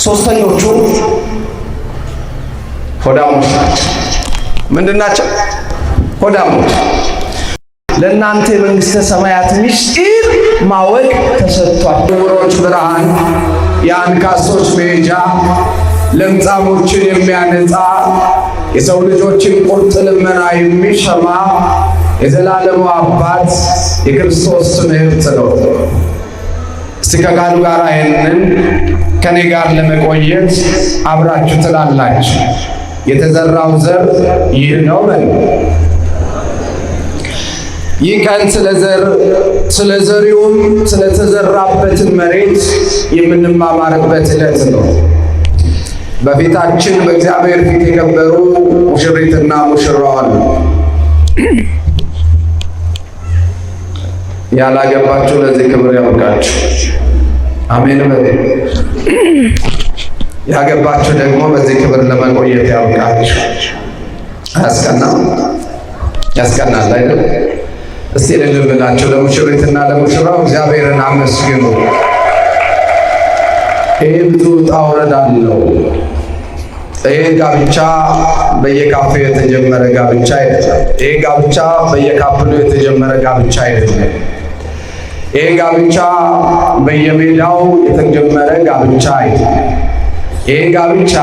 ሶስተኞቹ ሆዳሞች ናቸው። ምንድን ናቸው? ሆዳሞች። ለእናንተ የመንግሥተ ሰማያት ምስጢር ማወቅ ተሰጥቷል። ዕውሮች ብርሃን፣ የአንካሶች መሄጃ፣ ለምጻሞችን የሚያነጻ፣ የሰው ልጆችን ቁርጥ ልመና የሚሰማ የዘላለሙ አባት የክርስቶስ ትምህርት ነው። እስቲ ከቃሉ ጋር ይህንን ከኔ ጋር ለመቆየት አብራችሁ ትላላችሁ። የተዘራው ዘር ይህ ነው በሉ። ይህ ቀን ስለ ዘሪውም ስለተዘራበትን መሬት የምንማማርበት ዕለት ነው። በፊታችን በእግዚአብሔር ፊት የከበሩ ሙሽሪትና ሙሽራው አሉ። ያላገባችሁ ለዚህ ክብር ያብቃችሁ። አሜን በሉ። ያገባችሁ ደግሞ በዚህ ክብር ለመቆየት ያብቃችሁ። አያስቀናም? ያስቀናል አይደል? እስቲ እልል ብላችሁ ለሙሽሪትና ለሙሽራው እግዚአብሔርን አመስግኑ። ይህ ብዙ ውጣ ውረድ አለው። ይህ ጋብቻ በየካፌው የተጀመረ ጋብቻ አይደለም። ይህ ጋብቻ በየካፕሉ የተጀመረ ጋብቻ አይደለም። ይህ ጋብቻ በየሜዳው የተጀመረ ጋብቻ አይደለም። ይህ ጋብቻ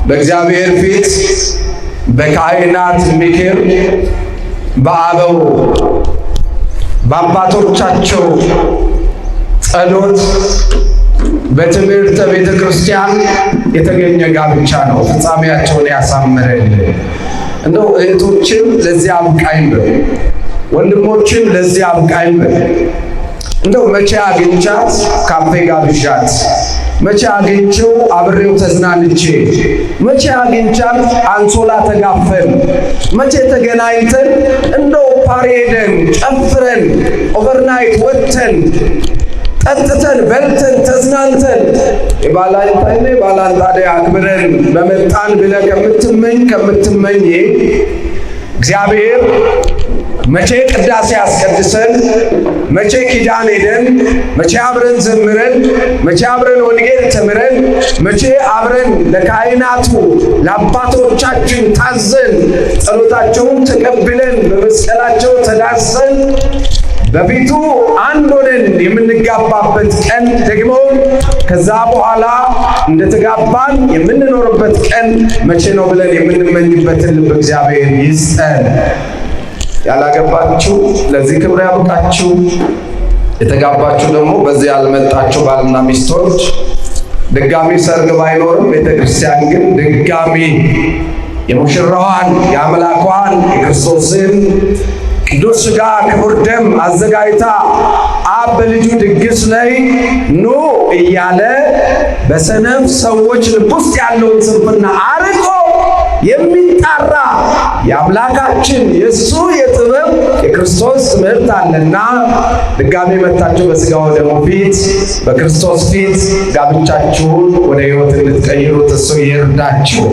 በእግዚአብሔር ፊት በካህናት ምክር፣ በአበው በአባቶቻቸው ጸሎት፣ በትምህርተ ቤተ ክርስቲያን የተገኘ ጋብቻ ነው። ፍጻሜያቸውን ያሳምረልን። እንደው እህቶችም ለዚህ አብቃኝ በሉ፣ ወንድሞችም ለዚህ አብቃኝ በሉ። እንደው መቼ አግኝቻት ካፌ ጋብዣት፣ መቼ አግኝቼው አብሬው ተዝናንቼ፣ መቼ አግኝቻት አንሶላ ተጋፈን፣ መቼ ተገናኝተን እንደው ፓሬደን ጨፍረን ኦቨርናይት ወጥተን ጠጥተን በልተን ተዝናንተን የባላን ታዲያ አክብረን በመጣን ብለህ ከምትመኝ እግዚአብሔር መቼ ቅዳሴ አስቀድሰን፣ መቼ ኪዳን ሄደን፣ መቼ አብረን ዘምረን፣ መቼ አብረን ወንጌል ተምረን፣ መቼ አብረን ለካህናቱ ለአባቶቻችን ታዘን ጸሎታቸውን ተቀብለን በመስቀላቸው ተዳሰን በፊቱ አንድ ሆነን የምንጋባበት ቀን ደግሞ ከዛ በኋላ እንደተጋባን የምንኖርበት ቀን መቼ ነው ብለን የምንመኝበትን ልብ እግዚአብሔር ይስጠን። ያላገባችሁ ለዚህ ክብር ያብቃችሁ። የተጋባችሁ ደግሞ በዚህ ያልመጣችሁ ባልና ሚስቶች ድጋሚ ሰርግ ባይኖርም ቤተክርስቲያን ግን ድጋሚ የሙሽራዋን የአምላኳን የክርስቶስን ቅዱስ ሥጋ ክቡር ደም አዘጋጅታ አብ በልጁ ድግስ ላይ ኑ እያለ በሰነፍ ሰዎች ልብ ውስጥ ያለውን ስንፍና አርቆ የሚጣራ የአምላካችን የእሱ የጥበብ የክርስቶስ ትምህርት አለና ድጋሚ መታችሁ በሥጋው ደሙ ፊት በክርስቶስ ፊት ጋብቻችሁን ወደ ሕይወት እንድትቀይሩት እሱ ይርዳችሁ።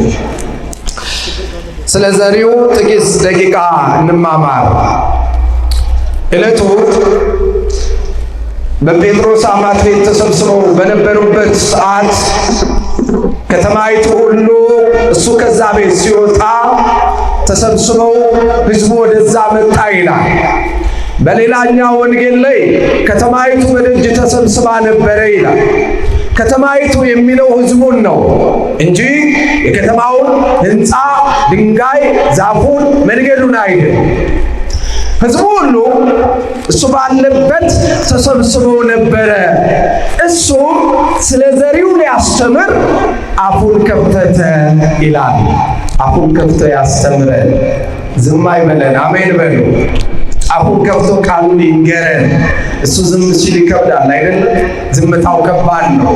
ስለ ዘሪው ጥቂት ደቂቃ እንማማር። ዕለቱ በጴጥሮስ አማት ቤት ተሰብስበው በነበሩበት ሰዓት ከተማይቱ ሁሉ እሱ ከዛ ቤት ሲወጣ ተሰብስበው ሕዝቡ ወደዛ መጣ ይላል። በሌላኛው ወንጌል ላይ ከተማይቱ በደጅ ተሰብስባ ነበረ ይላል። ከተማይቱ የሚለው ሕዝቡን ነው እንጂ የከተማውን ሕንፃ፣ ድንጋይ፣ ዛፉን፣ መንገዱን አይደለም። ሕዝቡ ሁሉ እሱ ባለበት ተሰብስበው ነበረ። እሱ ስለ ዘሪው ሊያስተምር አፉን ከፈተ ይላል። አፉን ከፍቶ ያስተምረን፣ ዝም አይበለን። አሜን በሉ። አፉን ከፍቶ ቃሉን ይንገረን። እሱ ዝም ሲል ይከብዳል አይደል? ዝምታው ከባድ ነው።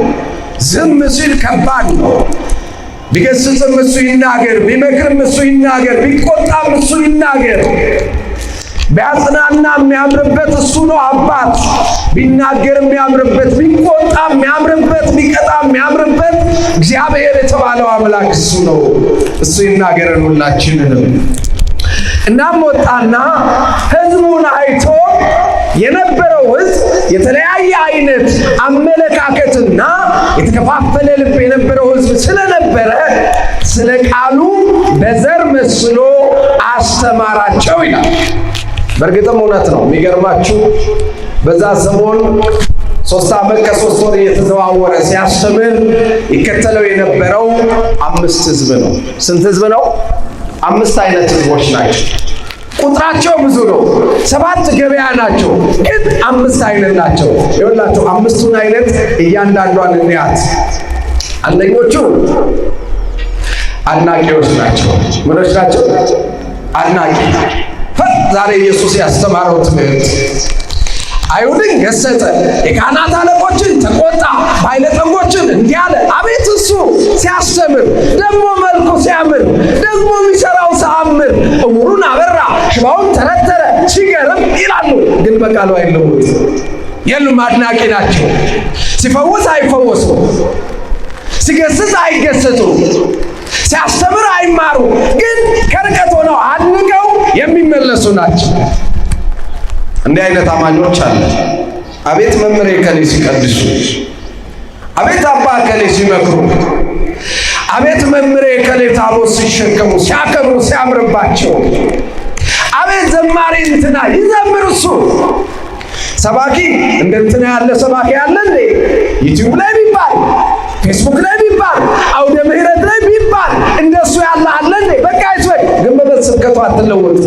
ዝም ሲል ከባድ ነው። ቢገስጽም እሱ ይናገር፣ ቢመክርም እሱ ይናገር፣ ቢቆጣም እሱ ይናገር። ቢያጽናና የሚያምርበት እሱ ነው አባት። ቢናገር የሚያምርበት፣ ቢቆጣ የሚያምርበት፣ ቢቀጣ የሚያምርበት እግዚአብሔር የተባለው አምላክ እሱ ነው። እሱ ይናገረን ሁላችንንም። እናም ወጣና ሕዝቡን አይቶ የነበረው ሕዝብ የተለያየ አይነት አመለካከትና የተከፋፈለ ልብ የነበረው ሕዝብ ስለነበረ ስለ ቃሉ በዘር መስሎ አስተማራቸው ይላል። በእርግጥም እውነት ነው። የሚገርማችሁ በዛ ዘመን 3 ዓመት ከ3 ወር እየተዘዋወረ ሲያስተምር ይከተለው የነበረው 5 ሕዝብ ነው። ስንት ሕዝብ ነው? 5 አይነት ሕዝቦች ናቸው። ቁጥራቸው ብዙ ነው። 7 ገበያ ናቸው፣ ግን 5 አይነት ናቸው። ይኸውላችሁ 5ቱን አይነት እያንዳንዷን እንያት። አንደኞቹ አድናቂዎች ናቸው። ምኖች ናቸው? አድናቂ። ዛሬ ኢየሱስ ያስተማረው ትምህርት አይሁድን ገሰጸ፣ የካህናት አለቆችን ተቆጣ፣ ባለጠጎችን እንዲህ አለ። አቤት እሱ ሲያስተምር ደግሞ መልኩ ሲያምር ደግሞ የሚሰራው ተአምር፣ ዕውሩን አበራ፣ ሽባውን ተረተረ፣ ሲገርም ይላሉ። ግን በቃሉ አይለወጥ የሉም። አድናቂ ናቸው። ሲፈውስ አይፈወሱ፣ ሲገስጽ አይገሰጹ፣ ሲያስተምር አይማሩ፣ ግን ከርቀት ሆነው አድንቀው የሚመለሱ ናቸው። እንዲህ አይነት አማኞች አለ። አቤት መምህሬ ከሌ ሲቀድሱ፣ አቤት አባ ከሌ ሲመክሩ፣ አቤት መምህሬ ከሌ ታቦት ሲሸከሙ ሲያከብሩ ሲያምርባቸው፣ አቤት ዘማሪ እንትና ይዘምር እሱ። ሰባኪ እንደ እንትና ያለ ሰባኪ ያለ እንዴ? ዩቲዩብ ላይ ቢባል ፌስቡክ ላይ ቢባል አውደ ምሕረት ላይ ቢባል እንደሱ ያለ አለ እንዴ? በቃ አይስወይ። ግን በስብከቱ አትለወጡ።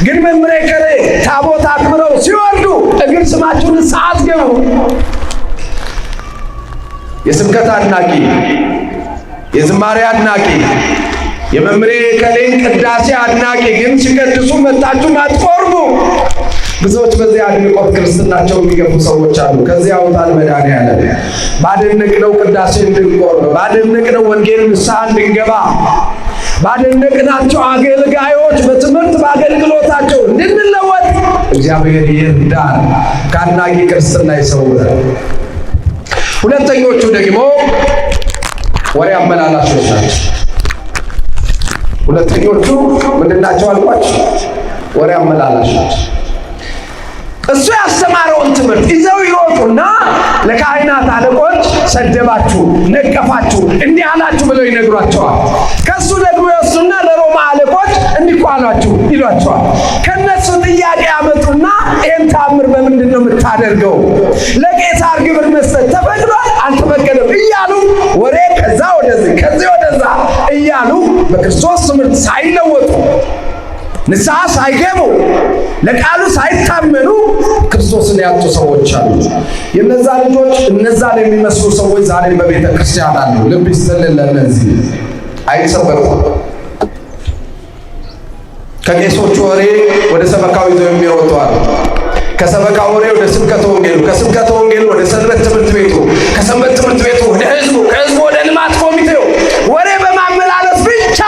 ግን መምህሬ ከሌ ታቦት አክብረው ሲወርዱ እግር ስማችሁን ሰዓት ገቡ። የስብከት አድናቂ፣ የዝማሬ አድናቂ፣ የመምህሬ ከሌን ቅዳሴ አድናቂ፣ ግን ሲቀድሱ መጣችሁ አትቆርቡ። ብዙዎች በዚህ አድንቆት ክርስትናቸው የሚገቡ ሰዎች አሉ። ከዚህ ያውጣል መድኃኒዓለም። ባደነቅነው ቅዳሴ እንድንቆርብ፣ ባደነቅነው ወንጌል ንስሐ እንድንገባ፣ ባደነቅናቸው አገልጋዮች በትምህርት በአገልግሎታቸው እንድንለወጥ እግዚአብሔር ይርዳን። ከአድናቂ ክርስትና ይሰውረን። ሁለተኞቹ ደግሞ ወሬ አመላላሾች ናቸው። ሁለተኞቹ ምንድን ናቸው አልኳቸው? ወሬ አመላላሾች። እሱ ያስተማረውን ትምህርት ይዘው ይሮጡና ለካህናት አለቆች ሰደባችሁ፣ ነቀፋችሁ፣ እንዲህ አላችሁ ብለው ይነግሯቸዋል። ከሱ ደግሞ ይወስዱና ለሮማ አለቆች እንዲህ አሏችሁ ይሏቸዋል። ከነሱ ጥያቄ ያመጡና ይህን ተአምር በምንድን ነው የምታደርገው? ለቄሳር ግብር መስጠት ተፈቅዷል አልተፈቀደም እያሉ ወሬ ከዛ ወደዚህ ከዚህ ወደዛ እያሉ በክርስቶስ ትምህርት ሳይለወጡ ንስሐ ሳይገቡ ለቃሉ ሳይታመኑ ክርስቶስን ያጡ ሰዎች አሉ። የነዛ ልጆች እነዛን የሚመስሉ ሰዎች ዛሬ በቤተ ክርስቲያን አሉ። ልብ ይስጥልን። ለነዚህ አይሰበኩም። ከቄሶቹ ወሬ ወደ ሰበካው ይዘው የሚሮጡ አሉ። ከሰበካ ወሬ ወደ ስብከተ ወንጌሉ፣ ከስብከተ ወንጌሉ ወደ ሰንበት ትምህርት ቤቱ፣ ከሰንበት ትምህርት ቤቱ ወደ ህዝቡ፣ ከህዝቡ ወደ ልማት ኮሚቴው ወሬ በማመላለስ ብቻ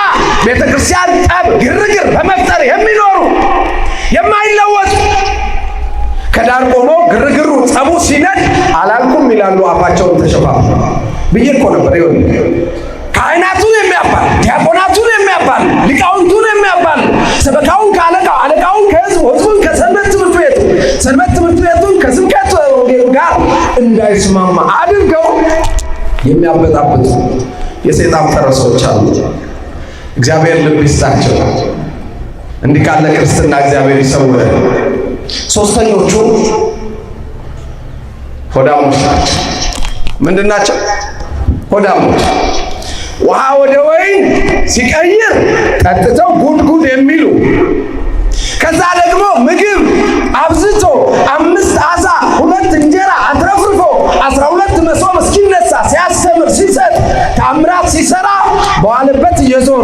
ቤተክርስቲያን ጠብ፣ ግርግር በመፍጠር የሚኖሩ የማይለወጡ ከዳር ቆመው ግርግሩ ጸቡ ሲነድ አላልኩም ይላሉ። አፋቸውን ተሸፋፍነው ብዬ እኮ ነበር። ይሁን ካህናቱን የሚያባል፣ ዲያቆናቱን የሚያባል፣ ሊቃውንቱን የሚያባል፣ ሰበካውን ከአለቃው፣ አለቃውን ከህዝቡ፣ ህዝቡን ከሰንበት ትምህርት ቤቱ፣ ሰንበት ትምህርት ቤቱን ከስብከተ ወንጌሉ ጋር እንዳይስማማ አድርገው የሚያበጣብጡ የሰይጣን ፈረሶች አሉ። እግዚአብሔር ልብ ይስጣቸው። እንዲህ ካለ ክርስትና እግዚአብሔር ይሰውረን። ሶስተኞቹ ሆዳሞች ናቸው። ምንድን ናቸው? ሆዳሞች። ውሃ ወደ ወይን ሲቀይር ጠጥተው ጉድ የሚሉ፣ ከዛ ደግሞ ምግብ አብዝቶ 5 ዓሣ 2 እንጀራ አትረፍርፎ 12 መሶብ እስኪነሳ ሲያስተምር ሲሰጥ ተአምራት ሲሰራ በዋለበት እየዞሩ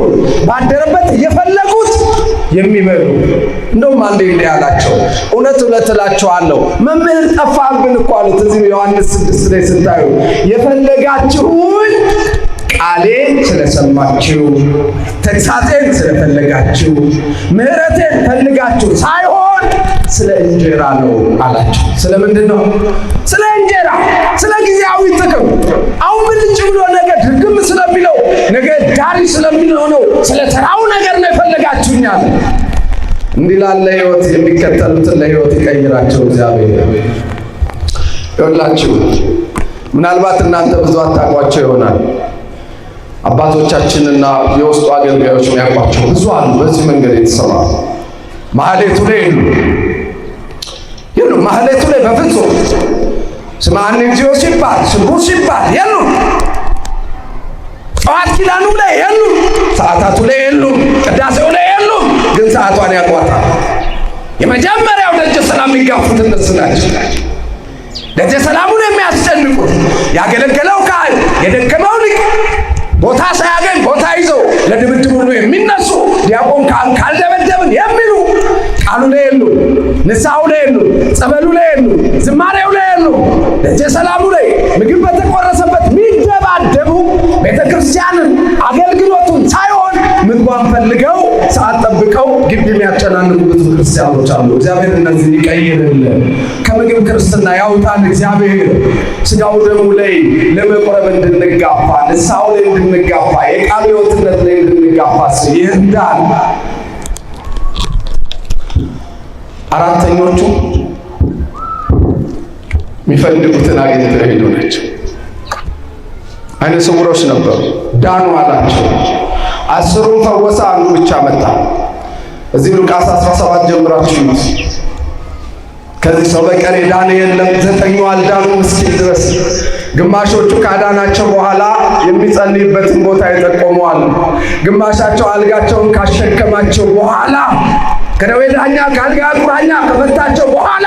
ባደረበት እየፈለጉት የሚበሉ። እንደውም አንዴ እንዲህ አላቸው፣ እውነት እውነት እላችኋለሁ መምህር ጠፋብን እኮ አሉት። እዚህ ዮሐንስ 6 ላይ ስታዩ የፈለጋችሁን ቃሌን ስለሰማችሁ፣ ተግሳጼን ስለፈለጋችሁ፣ ምሕረቴን ፈልጋችሁ ሳይሆን ስለ እንጀራ ነው አላቸው። ስለምንድን ነው? ስለ እንጀራ፣ ስለ ጊዜያዊ ጥቅም። አሁን ብልጭ ብሎ ነገ ድርግም ስለሚለው ነገ ዳሪ ስለሚለው ነው፣ ስለ ተራው ነገር ነው የፈለጋችሁኛል። እንዲህ ላለ ሕይወት የሚከተሉትን ለሕይወት ይቀይራቸው እግዚአብሔር። ይኸውላችሁ ምናልባት እናንተ ብዙ አታውቋቸው ይሆናል። አባቶቻችንና የውስጡ አገልጋዮች የሚያውቋቸው ብዙ አሉ። በዚህ መንገድ የተሰማሩ ማህሌቱ ላይ የሉም። ማህሌቱ ላይ በፍጹም ስምዐኒ እግዚኦ ሲባል ስቡሕ ሲባል የሉም። ጠዋት ኪዳኑ ላይ የሉም። ሰዓታቱ ላይ የሉም። ቅዳሴው ላይ የሉም። ግን ሰዓቷን ያውቋታል። የመጀመሪያው ደጀ ሰላም የሚጋፉት እነሱ ናቸው። ደጀ ሰላሙን የሚያስጨንቁት ያገለገለው ካህን የደከመው ሊቅ ቦታ ሳያገኝ ቦታ ይዘው ለድብድብ ሁሉ የሚነሱ ዲያቆን ካልደበደብን የሚሉ ቃሉ ላይ የሉ፣ ንስሐው ላይ የሉ፣ ጸበሉ ላይ የሉ፣ ዝማሬው ላይ የሉ፣ ደጀ ሰላሙ ላይ ምግብ በተቆረሰበት ሚደባደቡ ቤተክርስቲያንን አገልግሎቱን ሳይሆን ምግቧን ፈልገው ሰዓት ጠብቀው ግቢ የሚያጨናንቁ ብዙ ክርስቲያኖች አሉ። እግዚአብሔር እነዚህ ይቀይርልን፣ ከምግብ ክርስትና ያውጣን። እግዚአብሔር ስጋው ደሙ ላይ ለመቁረብ እንድንጋፋ፣ ንስሐው ላይ እንድንጋፋ፣ የቃሉ ሕይወትነት ላይ እንድንጋፋ ይርዳን። አራተኞቹ የሚፈልጉትን አግኝተው ሄዱ ናቸው። ዓይነ ስውሮች ነበሩ፣ ዳኑ አላቸው። 10ሩን ፈወሰ፣ አንዱ ብቻ መጣ። እዚህ ሉቃስ 17 ጀምራችሁ ነው። ከዚህ ሰው በቀር የዳነ የለም፣ 9ኙ አልዳኑም እስኪል ድረስ ግማሾቹ ካዳናቸው በኋላ የሚጸልይበትን ቦታ ይጠቆመዋል። ግማሻቸው አልጋቸውን ካሸከማቸው በኋላ ከደዌ ዳኛ ከአልጋ ቁራኛ ከፈታቸው በኋላ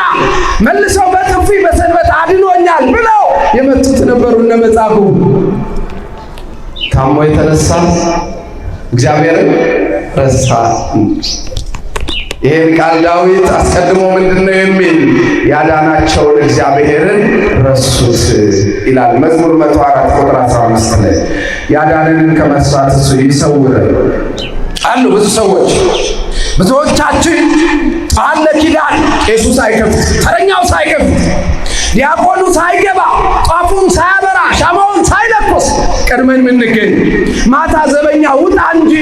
መልሰው በጥፊ በሰንበት አድኖኛል ብለው የመጡት ነበሩ። እነ መጻጉዕ ታሞ የተነሳ እግዚአብሔርን ረሳ። ይሄን ቃል ዳዊት አስቀድሞ ምንድነው የሚል ያዳናቸውን እግዚአብሔርን ረሱት ይላል። መዝሙር 104 ቁጥር 15 ላይ ያዳነንን ከመስራት እሱ ይሰውረን አሉ ብዙ ሰዎች። ብዙዎቻችን አለ ኪዳን ቄሱ ሳይከፍት ተረኛው ሳይከፍት ዲያቆኑ ሳይገባ ጧፉን ሳያበራ ሻማውን ሳይለኩስ ቀድመን ምንገኝ ማታ ዘበኛ ውጣ እንጂ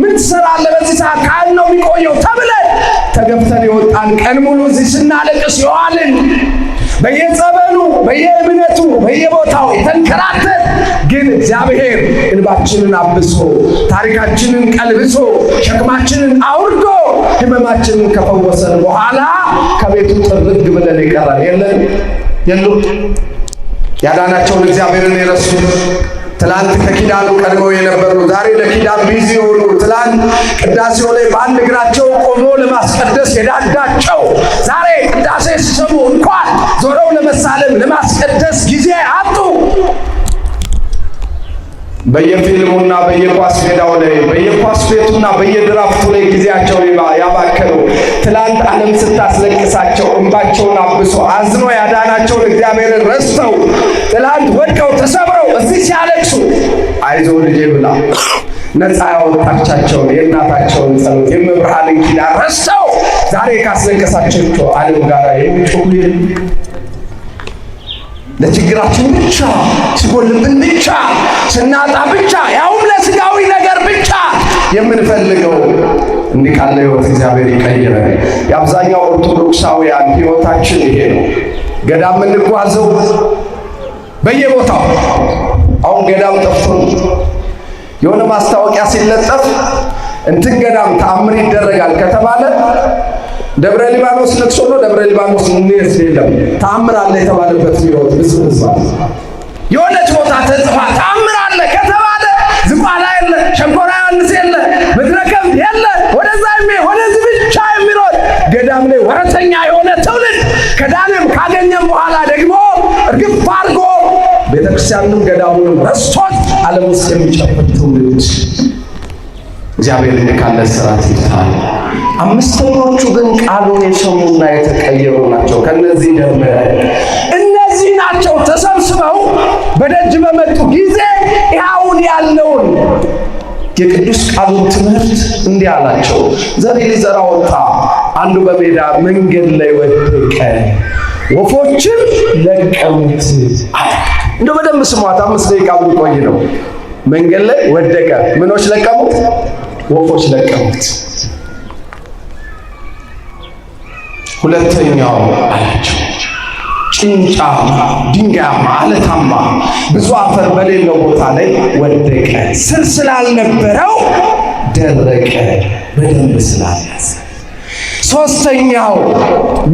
ምን ትሰራለህ በዚህ ሰዓት ካህን ነው የሚቆየው ተብለን ተገፍተን የወጣን ቀን ሙሉ እዚህ ስናለቅስ የዋልን በየጸበሉ በየእምነቱ በየቦታው የተንከራተት ግን እግዚአብሔር እንባችንን አብሶ ታሪካችንን ቀልብሶ ሸክማችንን አውርዶ ህመማችንን ከፈወሰን በኋላ ከቤቱ ጥርግ ብለን ይቀራል የሉ ያዳናቸውን እግዚአብሔርን የረሱ ትላንት ከኪዳኑ ቀድመው የነበሩ ዛሬ ለኪዳን ቢዚ የሆኑ ትላንት ቅዳሴው ላይ በአንድ እግራቸው ቆሞ ለማስቀደስ የዳዳቸው ዛሬ ቅዳሴ ሲሰሙ እንኳን ዞረው ለመሳለም ለማስቀደስ ጊዜ አጡ። በየፊልሙና በየኳስ ሜዳው ላይ በየኳስ ቤቱና በየድራፍቱ ላይ ጊዜያቸው ያባከኑ ትላንት ዓለም ስታስለቅሳቸው እንባቸውን አብሶ አዝኖ ያዳናቸውን እግዚአብሔርን ረስተው ትላንት ወድቀው ተሰብረው እዚህ ሲያለቅሱ አይዞ ልጄ ብላ ነፃ ያወጣቻቸውን የእናታቸውን ጸሎት የመብርሃንን ኪዳን ረስተው ዛሬ ካስለቀሳቸው ዓለም ጋር የሚጮሁ ለችግራችን ብቻ ሲጎልብን ብቻ ስናጣ ብቻ ያውም ለስጋዊ ነገር ብቻ የምንፈልገው እንዲህ ካለ ሕይወት እግዚአብሔር ይቀይረን። የአብዛኛው ኦርቶዶክሳውያን ሕይወታችን ይሄ ነው። ገዳም የምንጓዘው በየቦታው አሁን ገዳም ጠፍቶ የሆነ ማስታወቂያ ሲለጠፍ እንትን ገዳም ተአምር ይደረጋል ከተባለ ደብረ ሊባኖስ ለቅሶ ነው። ደብረ ሊባኖስ እንዴት የለም ተአምር አለ የተባለበት ሕይወት ብዙ የሆነች ቦታ ተጽፋ ተአምር አለ ከተባለ ዝቋላ የለ፣ ሸንኮራ ዮሐንስ የለ፣ መድረከም የለ፣ ወደዚህ ብቻ የሚሮጥ ገዳም ላይ ወረተኛ የሆነ ትውልድ ከዳንም ካገኘም በኋላ ደግሞ እርግፍ አድርጎ ቤተክርስቲያንም ገዳሙንም ረስቶት ዓለም ውስጥ የሚጨፍር ትውልድ እግዚአብሔር ካለ ስራት ይታል። አምስተኞቹ ግን ቃሉን የሰሙና የተቀየሩ ናቸው። ከነዚህ ደግሞ እነዚህ ናቸው ተሰብስበው በደጅ በመጡ ጊዜ ያውን ያለውን የቅዱስ ቃሉን ትምህርት እንዲህ አላቸው። ዘሪ ሊዘራ ወጣ፣ አንዱ በሜዳ መንገድ ላይ ወደቀ፣ ወፎችም ለቀሙት። እንደው በደንብ ስሟት፣ 5 ደቂቃ ብንቆይ ነው። መንገድ ላይ ወደቀ፣ ምኖች ለቀሙት? ወፎች ለቀሙት። ሁለተኛው አላቸው ጭንጫ ድንጋያማ አለታማ ብዙ አፈር በሌለው ቦታ ላይ ወደቀ። ስር ስላልነበረው ደረቀ፣ በደንብ ስላልያዘ። ሶስተኛው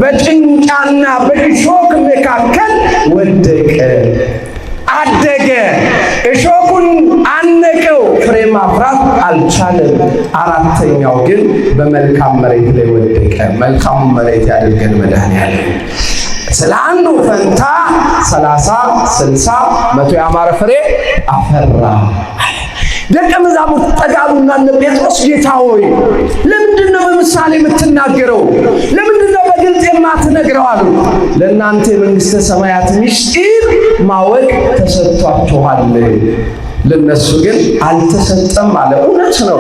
በጭንጫና በእሾክ መካከል ወደቀ፣ አደገ፣ እሾኩን አነቀው፣ ፍሬ ማፍራት አልቻለም። አራተኛው ግን በመልካም መሬት ላይ ወደቀ። መልካም መሬት ያድርገን መድኃኔዓለም። ስለ አንዱ ፈንታ 30 60 100 ያማረ ፍሬ አፈራ። ደቀ መዛሙርት ጠጋሉና እነ ጴጥሮስ ጌታ ሆይ ለምንድነው በምሳሌ የምትናገረው? ለምንድነው በግልጽ የማትነግረው አሉ። ለእናንተ የመንግሥተ ሰማያት ምስጢር ማወቅ ተሰጥቷችኋል፣ ለነሱ ግን አልተሰጠም አለ። እውነት ነው።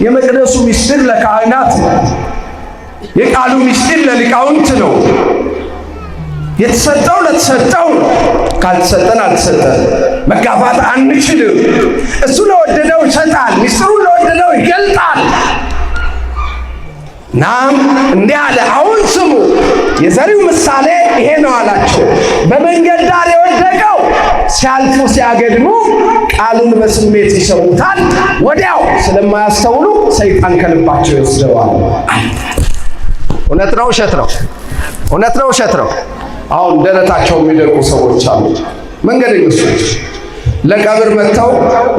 የመቅደሱ ምስጢር ለካህናት ነው። የቃሉ ምስጢር ለሊቃውንት ነው። የተሰጠው ለተሰጠው ነው። ካልተሰጠን አልተሰጠን። መጋፋት አንችልም። እሱ ለወደደው ይሰጣል፣ ምስጢሩን ለወደደው ይገልጣል። ናም እንዲህ አለ፣ አሁን ስሙ፣ የዘሪው ምሳሌ ይሄ ነው አላቸው። በመንገድ ዳር የወደቀው ሲያልፉ ሲያገድሙ ቃሉን በስሜት ይሰሙታል፣ ወዲያው ስለማያስተውሉ ሰይጣን ከልባቸው ይወስደዋል። እውነት ነው ውሸት ነው? እውነት ነው ውሸት ነው? አሁን ደረታቸው የሚደርቁ ሰዎች አሉ። መንገደኞች ለቀብር መጥተው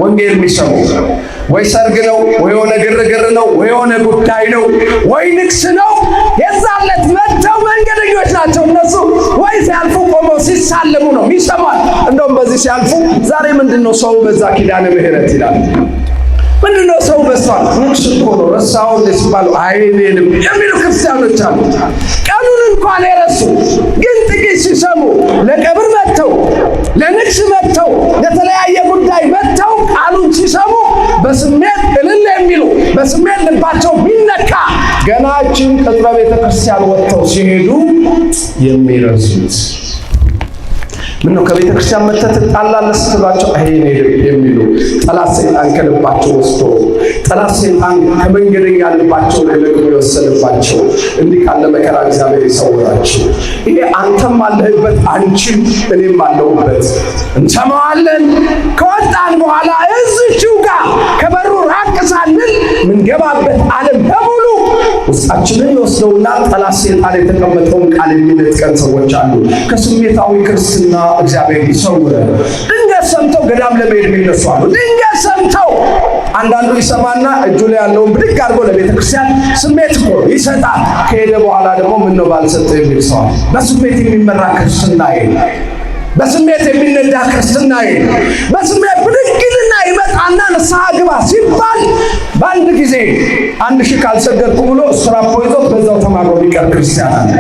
ወንጌል የሚሰሙ ወይ ሰርግ ነው ወይ የሆነ ግርግር ነው ወይ የሆነ ጉዳይ ነው ወይ ንግስ ነው። የዛለት መጥተው መንገደኞች ናቸው እነሱ። ወይ ሲያልፉ ቆመው ሲሳለሙ ነው የሚሰማል። እንደውም በዚህ ሲያልፉ ዛሬ ምንድነው ሰው በዛ ኪዳነ ምህረት ይላል። ምንድነው ሰው በሷል ንግስ እኮ ነው ረሳው ሲባሉ አይኔንም የሚሉ ክርስቲያኖች አሉ። ቀኑን እንኳን የረሱ ግን ጥቂት ሲሰሙ ለቀብር መጥተው ለንግስ መጥተው ለተለያየ ጉዳይ መጥተው ቃሉን ሲሰሙ በስሜት እልል የሚሉ በስሜት ልባቸው ቢነካ ገናችን ቅጥረ ቤተ ክርስቲያን ወጥተው ሲሄዱ የሚረሱት ምነው ከቤተ ክርስቲያን መጥተህ ትጣላለህ ስትሏቸው አይኔ የሚሉ ጠላት ሰይጣን ከልባቸው ወስዶ ጠላት ሰይጣን ከመንገደኛ ልባቸው ላይ ለቅሞ የወሰደባቸው እንዲህ ካለ መከራ እግዚአብሔር ይሰውራችሁ። ይሄ አንተም አለህበት አንቺም እኔም አለሁበት። እንሰማዋለን። ከወጣን በኋላ እዚህው ጋር ከበሩ ራቅ ሳንል ምንገባበት ዓለም በሙሉ ውስጣችንን ይወስደውና ጠላት ሰይጣን የተቀመጠውን ቃል የሚነጥቀን ሰዎች አሉ። ከስሜታዊ ክርስትና እግዚአብሔር ይሰውረን። ድንገት ሰምተው ገዳም ለመሄድ የሚነሱ አሉ። ድንገት ሰምተው አንዳንዱ ይሰማና እጁ ላይ ያለውን ብድግ አድርጎ ለቤተ ክርስቲያን ስሜት እኮ ይሰጣል። ከሄደ በኋላ ደግሞ ምነው ባልሰጠ የሚል ሰው አለ። በስሜት የሚመራ ክርስትና የለም። በስሜት የሚነዳ ክርስትና የለም። በስሜት ብድግልና ይመጣና ንስሐ ግባ ሲባል በአንድ ጊዜ 1000 ካልሰገድኩ ብሎ ስራፖ ይዞት በዛው ተማሮ ሊቀር ክርስቲያን አለ።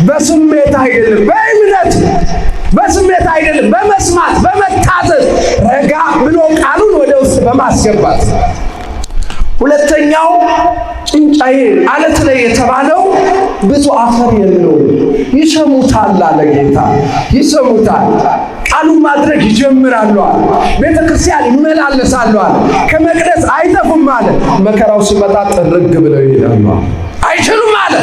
በስሜት አይደለም፣ በእምነት በስሜት አይደለም፣ በመስማት በመታዘዝ ረጋ ብሎ ቃሉን ወደ ውስጥ በማስገባት። ሁለተኛው ጭንጫዬ አለት ላይ የተባለው ብዙ አፈር የለውም። ይሰሙታል አለ ጌታ፣ ይሰሙታል። ቃሉን ማድረግ ይጀምራሉ አለ። ቤተ ክርስቲያን ይመላለሳሉ አለ። ከመቅደስ አይጠፉም አለ። መከራው ሲመጣ ጥርግ ብለው ይሄዳሉ። አይችሉም አለ።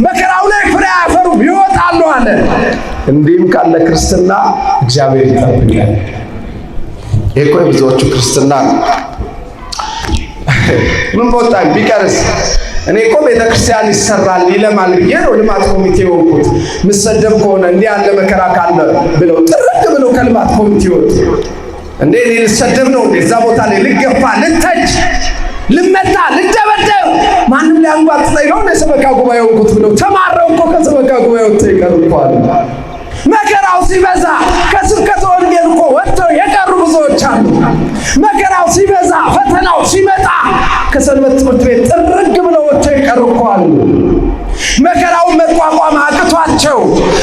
መከራው ላይ ፍሬ አያፈሩም፣ ይወጣሉ አለ። እንዲህም ካለ ክርስትና እግዚአብሔር ይጠብቃል። ይሄ እኮ የብዙዎቹ ክርስትና ነው። ምን ቦታኝ ቢቀርስ እኔ እኮ ቤተክርስቲያን ይሰራል ይለማል ብዬ ነው ልማት ኮሚቴ ወንኩት። ምሰደብ ከሆነ እንዲህ ያለ መከራ ካለ ብለው ጥርቅ ብለው ከልማት ኮሚቴዎች እንዴ እኔ ልሰደብ ነው እዛ ቦታ ላይ ልገፋ ልተች ልመታ ልደበደብ ማንም ሊያንጓጥጠኝ ነው ለሰበካ ጉባኤ ወንኩት ብለው ተማረው እኮ ከሰበካ ጉባኤ ወጥተው ይቀርባሉ። መከራው ሲበዛ ከስብከተ ወንጌል እኮ ወጥተው የቀሩ ብዙዎች አሉ። መከራው ሲበዛ ፈተናው ሲመጣ ከሰንበት ትምህርት ቤት ጥርግ ብለው ወጥተው የቀሩ እኮ አሉ። መከራውን መቋቋም አቅቷቸው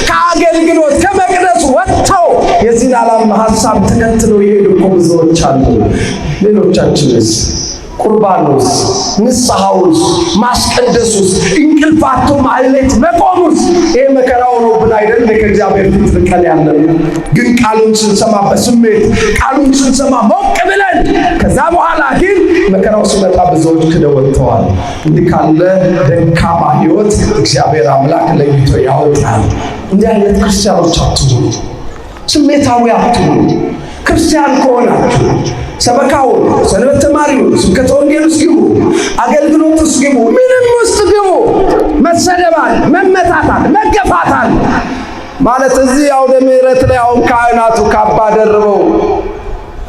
ከአገልግሎት ከመቅደስ ወጥተው የዚህን ዓለም ሐሳብ ተከትለው የሄዱ እኮ ብዙዎች አሉ። ሌሎቻችንስ ቁርባኑስ፣ ንስሐውስ፣ ማስቀደሱስ፣ እንቅልፋቱ ማህሌት መቆሙስ ይሄ መከራው ነው ብን አይደል? ከእግዚአብሔር ፊት ርቀን ያለን ግን ቃሉን ስንሰማ በስሜት ቃሉን ስንሰማ ሞቅ ብለን ከዛ በኋላ ግን መከራው ሲመጣ ብዙዎች ክደው ወጥተዋል። እንዲህ ካለ ደካማ ሕይወት እግዚአብሔር አምላክ ለይቶ ያወጣል። እንዲህ አይነት ክርስቲያኖች አትሁኑ፣ ስሜታዊ አትሁኑ። ክርስቲያን ከሆናችሁ ሰበካውን፣ ሰንበት ተማሪውን፣ ስብከተ ወንጌል ውስጥ ግቡ፣ አገልግሎት ውስጥ ግቡ፣ ምንም ውስጥ ግቡ። መሰደባል፣ መመታታል፣ መገፋታል ማለት እዚህ አውደ ምሕረት ላይ አሁን ካህናቱ ካባ ደርበው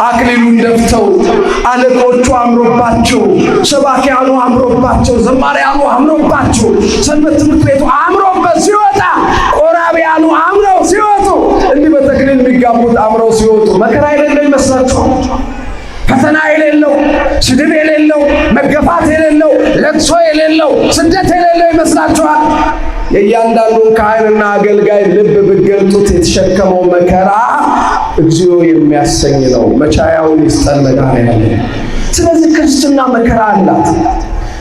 አክሊሉን ደፍተው አለቆቹ አምሮባቸው፣ ሰባኪያኑ አምሮባቸው፣ ዘማሪያኑ አምሮባቸው፣ ሰንበት ትምህርት ቤቱ አምሮበት ሲወጣ፣ ቆራቢያኑ አምረው ሲወጡ፣ እንዲህ በተክሊል የሚጋቡት አምረው ሲወጡ መከራ የሌለው ይመስላችኋል? ፈተና የሌለው፣ ስድብ የሌለው፣ መገፋት የሌለው፣ ለቅሶ የሌለው፣ ስደት የሌለው ይመስላችኋል? የእያንዳንዱን ካህንና አገልጋይ ልብ ብትገልጡት የተሸከመው መከራ እግዚኦ የሚያሰኝ ነው። መቻያውን ይስጠን መድኃኔዓለም። ስለዚህ ክርስትና መከራ አላት።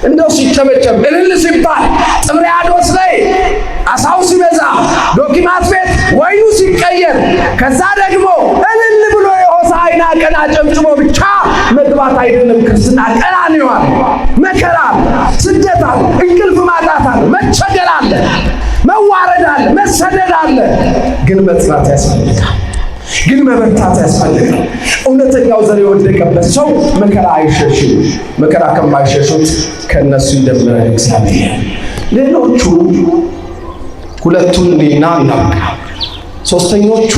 እንደው ሲጨበጨብ እልል ሲባል ጥብርያዶስ ላይ አሳው ሲበዛ ዶኪማት ቤት ወይኑ ሲቀየር ከዛ ደግሞ እልል ብሎ የሆሳዕና ቀን አጨብጭቦ ብቻ መግባት አይደለም ክርስትና። ቀራንዮ አለ፣ መከራ አለ፣ ስደት አለ፣ እንቅልፍ ማጣት አለ፣ መቸገር አለ፣ መዋረድ አለ፣ መሰደድ አለ። ግን መጽናት ያስፈልጋል። ግን መበርታት ያስፈልጋል። እውነተኛው ዘር የወደቀበት ሰው መከራ አይሸሽም። መከራ ከማይሸሹት ከነሱ ይደምረን እግዚአብሔር። ሌሎቹ ሁለቱን ሊና እናውቃ። ሶስተኞቹ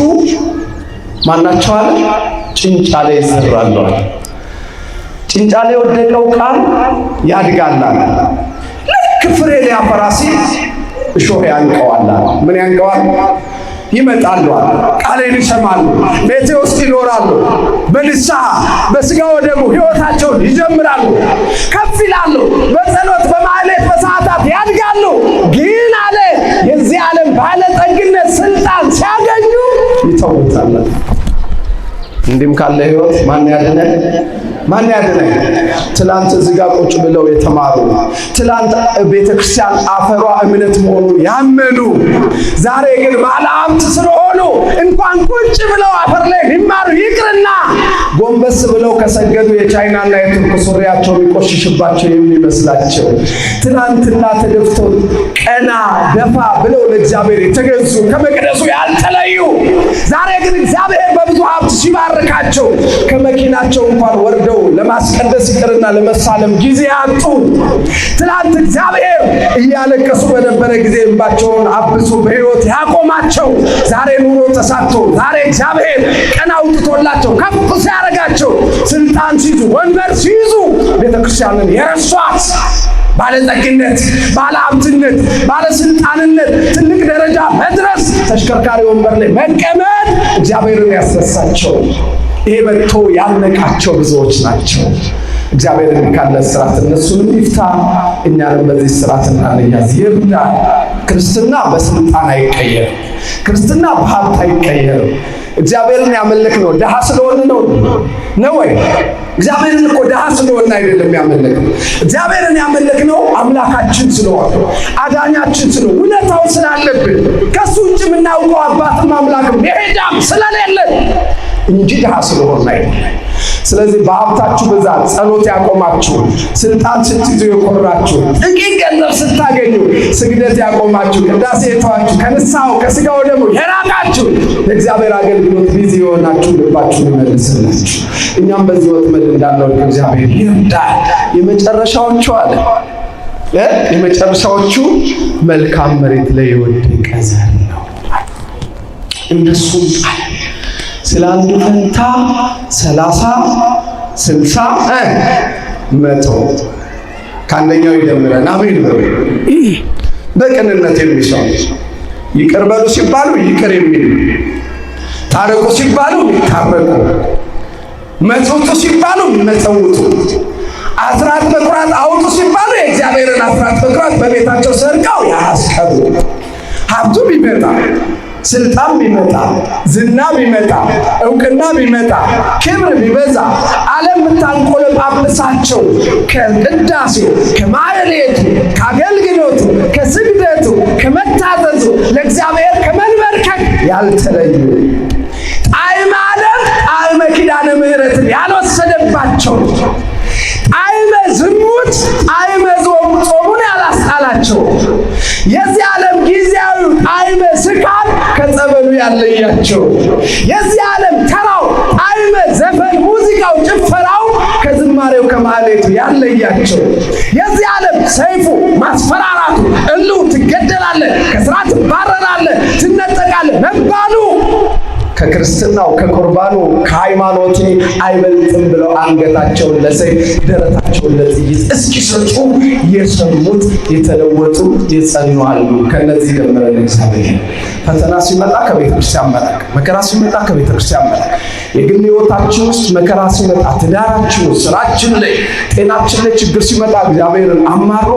ማናቸው አለ? ጭንጫ ላይ ይዘራሉ። ጭንጫ ላይ የወደቀው ቃል ያድጋል። ልክ ፍሬ ሊያፈራ ሲል እሾህ ያንቀዋል። ምን ያንቀዋል? ይመጣሉ፣ ቃሌን ይሰማሉ፣ ቤቴ ውስጥ ይኖራሉ፣ በንስሐ በሥጋ ወደሙ ሕይወታቸውን ይጀምራሉ፣ ከፍ ይላሉ፣ በጸሎት በማህሌት በሰዓታት ያድጋሉ። ግን አለ የዚህ ዓለም ባለጠግነት ስልጣን ሲያገኙ ይተውታል። እንዲህም ካለ ሕይወት ማን ያድነን? ማን ያድነን? ትላንት እዚህ ጋር ቁጭ ብለው የተማሩ፣ ትላንት ቤተክርስቲያን አፈሯ እምነት መሆኑን ያመኑ፣ ዛሬ ግን ባለ ሀብት ስለሆኑ እንኳን ቁጭ ብለው አፈር ላይ ሊማሩ ይቅርና ጎንበስ ብለው ከሰገዱ የቻይናና የቱርክ ሱሪያቸው የሚቆሽሽባቸው የሚመስላቸው፣ ትላንትና ተደፍተው ቀና ደፋ ብለው ለእግዚአብሔር የተገዙ ከመቅደሱ ያልተለዩ፣ ዛሬ ግን እግዚአብሔር በብዙ ሀብት ሲባርካቸው ከመኪናቸው እንኳን ወርደው ለማስቀደስ ይቅርና ለመሳለም ጊዜ አጡ። ትላንት እግዚአብሔር እያለቀሱ በነበረ ጊዜ እንባቸውን አብሶ በሕይወት ያቆማቸው፣ ዛሬ ኑሮ ተሳክቶ፣ ዛሬ እግዚአብሔር ቀን አውጥቶላቸው ከፍ ሲያደርጋቸው፣ ስልጣን ሲይዙ፣ ወንበር ሲይዙ ቤተክርስቲያንን የረሷት ባለጠግነት፣ ባለሀብትነት፣ ባለስልጣንነት፣ ትልቅ ደረጃ መድረስ፣ ተሽከርካሪ ወንበር ላይ መቀመጥ እግዚአብሔርን ያስረሳቸው። ይሄ መጥቶ ያነቃቸው ብዙዎች ናቸው። እግዚአብሔር ካለ ስራት እነሱንም ይፍታ፣ እኛንም በዚህ ስራት እንዳንያዝ ይርዳ። ክርስትና በስልጣን አይቀየርም። ክርስትና በሀብት አይቀየርም። እግዚአብሔርን ያመለክ ነው ድሃ ስለሆነ ነው ወይ? እግዚአብሔርን እኮ ድሃ ስለሆነ አይደለም ያመለክነው። እግዚአብሔርን ያመለክነው አምላካችን ስለሆነ፣ አዳኛችን ስለሆነ፣ ውለታው ስላለብን፣ ከሱ ውጭ የምናውቀው አባትም አምላክም መሄጃም ስለሌለን እንጂ ድሃ ስለሆነ አይደለም። ስለዚህ በሀብታችሁ ብዛት ጸሎት ያቆማችሁ፣ ስልጣን ስትይዙ የኮራችሁ፣ ጥቂት ገንዘብ ስታገኙ ስግደት ያቆማችሁ፣ ቅዳሴ የተዋችሁ፣ ከንስሐው ከሥጋው ደግሞ የራቃችሁ፣ ለእግዚአብሔር አገልግሎት ቢዚ የሆናችሁ ልባችሁን ይመልስላችሁ። እኛም በዚህ ወጥመድ እንዳንወድቅ እግዚአብሔር ይርዳል። የመጨረሻዎቹ አለ የመጨረሻዎቹ መልካም መሬት ላይ የወደቀ ዘር ነው። እነሱም ስለ አንዱ ፈንታ 30 60 100 ከአንደኛው ይደምረን። አሜን በሉ። በቅንነት የሚሰው ይቅር በሉ ሲባሉ ይቅር የሚሉ፣ ታረቁ ሲባሉ የሚታረቁ፣ መጽውቱ ሲባሉ የሚመጸውቱ፣ አስራት በኩራት አውጡ ሲባሉ የእግዚአብሔርን አስራት በኩራት በቤታቸው ሰርቀው ያስቀሩ። ሀብቱ ቢመጣ፣ ስልጣን ቢመጣ፣ ዝና ቢመጣ፣ እውቅና ቢመጣ፣ ክብር ቢበዛ፣ ዓለም የምታንቆለጳጵሳቸው ከቅዳሴው፣ ከማህሌቱ፣ ከአገልግሎቱ፣ ከስግደቱ፣ ከመታዘዙ፣ ለእግዚአብሔር ከመንበርከክ ያልተለዩ ጣዕመ ዓለም ጣዕመ ኪዳነ ምሕረትን ያልወሰደባቸው፣ ጣዕመ የሆኑት ጣዕመ ጾሙን ያላስጣላቸው የዚህ ዓለም ጊዜያዊ ጣዕመ ስካር ከጸበሉ ያለያቸው የዚህ ዓለም ተራው ጣዕመ ዘፈን ሙዚቃው ጭፈራው ከዝማሬው ከማህሌቱ ያለያቸው የዚህ ዓለም ሰይፉ ማስፈራራቱ እልው ትገደላለህ፣ ከስራ ትባረራለህ፣ ትነጠቃለህ መባሉ ከክርስትናው ከቁርባኑ ከሃይማኖቴ አይበልጥም ብለው አንገታቸውን ለሰይፍ ደረታቸውን ለጥይት እስኪሰጡ የሰሙት የተለወጡ የጸኑ አሉ። ከነዚህ ጀምረን እግዚአብሔር ፈተና ሲመጣ ከቤተ ክርስቲያን መራቅ፣ መከራ ሲመጣ ከቤተ ክርስቲያን መራቅ፣ የግል ሕይወታችን ውስጥ መከራ ሲመጣ፣ ትዳራችን ውስጥ፣ ስራችን ላይ፣ ጤናችን ላይ ችግር ሲመጣ እግዚአብሔርን አማሮ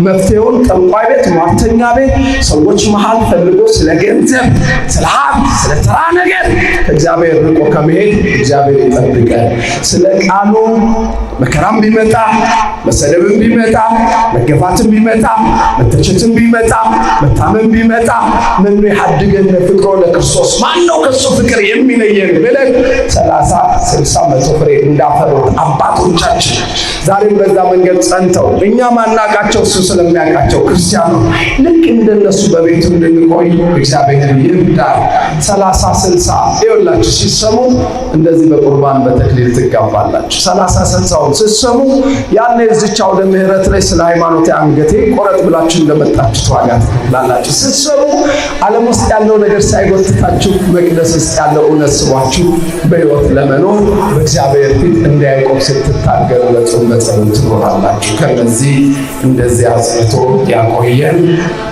መፍትሄውን ጠንቋይ ቤት፣ ሟርተኛ ቤት፣ ሰዎች መሃል ፈልጎ ስለ ገንዘብ፣ ስለ ሀብት፣ ስለ ተራ ነገር ከእግዚአብሔር ርቆ ከመሄድ እግዚአብሔር ይጠብቀን። ስለ ቃሉ መከራም ቢመጣ መሰደብም ቢመጣ መገፋትም ቢመጣ መተቸትም ቢመጣ መታመም ቢመጣ ምን ያድገን ፍቅሮ ለክርስቶስ ማን ነው ከሱ ፍቅር የሚለየን ብለን 30 60 መቶ ፍሬ እንዳፈሩት አባቶቻችን ዛሬም በዛ መንገድ ጸንተው እኛ ማናቃቸው እሱ ስለሚያውቃቸው ክርስቲያኑ ልክ እንደነሱ በቤቱ እንድንቆይ እግዚአብሔር ይርዳል። 30 60 ይኸውላችሁ ሲሰሙ እንደዚህ በቁርባን በተክሊል ትጋባላችሁ። 30 60 ሲሰሙ ያኔ እዚች አውደ ምሕረት ላይ ስለ ሃይማኖት አንገቴ ቆረጥ ብላችሁ እንደመጣችሁ ዋጋ ትከፍላላችሁ። ሲሰሙ ዓለም ውስጥ ያለው ነገር ሳይጎትታችሁ መቅደስ ውስጥ ያለው እውነት ስቧችሁ በሕይወት ለመኖር በእግዚአብሔር ፊት እንደ ያዕቆብ ስትታገሉ በጾም በጸሎት ትኖራላችሁ። ከነዚህ እንደዚህ አጽንቶ ያቆየን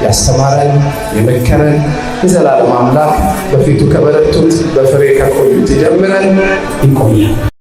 ያስተማረን የመከረን የዘላለም አምላክ በፊቱ ከበረቱት በፍሬ ከቆዩት ይጀምረን ይቆያል።